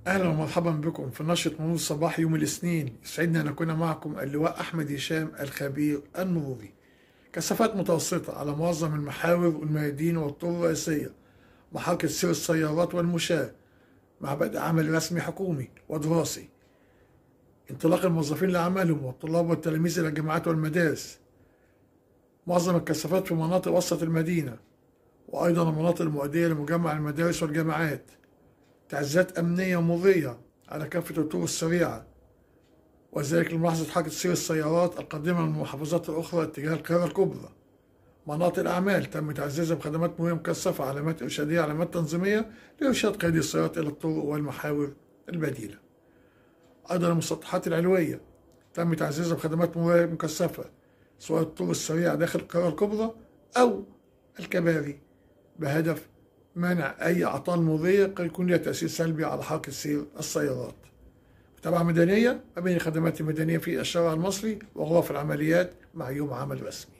أهلا ومرحبا بكم في نشرة مرور الصباح يوم الاثنين. يسعدنا أن نكون معكم اللواء أحمد هشام الخبير المروري. كثافات متوسطة على معظم المحاور والميادين والطرق الرئيسية، محطة سير السيارات والمشاة، مع بدء عمل رسمي حكومي ودراسي، انطلاق الموظفين لعملهم والطلاب والتلاميذ إلى الجامعات والمدارس. معظم الكثافات في مناطق وسط المدينة، وأيضا المناطق المؤدية لمجمع المدارس والجامعات. تعزيزات أمنية مرورية على كافة الطرق السريعة، وذلك لملاحظة حركة سير السيارات القادمة من المحافظات الأخرى اتجاه القاهرة الكبرى. مناطق الأعمال تم تعزيزها بخدمات مرورية مكثفة، علامات إرشادية، علامات تنظيمية لإرشاد قيادي السيارات إلى الطرق والمحاور البديلة. أيضا المسطحات العلوية تم تعزيزها بخدمات مرورية مكثفة، سواء الطرق السريعة داخل القاهرة الكبرى أو الكباري، بهدف منع أي أعطال مرورية قد يكون لها تأثير سلبي على حركة سير السيارات. متابعة ميدانية ما بين الخدمات الميدانية في الشارع المصري وغرف العمليات مع يوم عمل رسمي.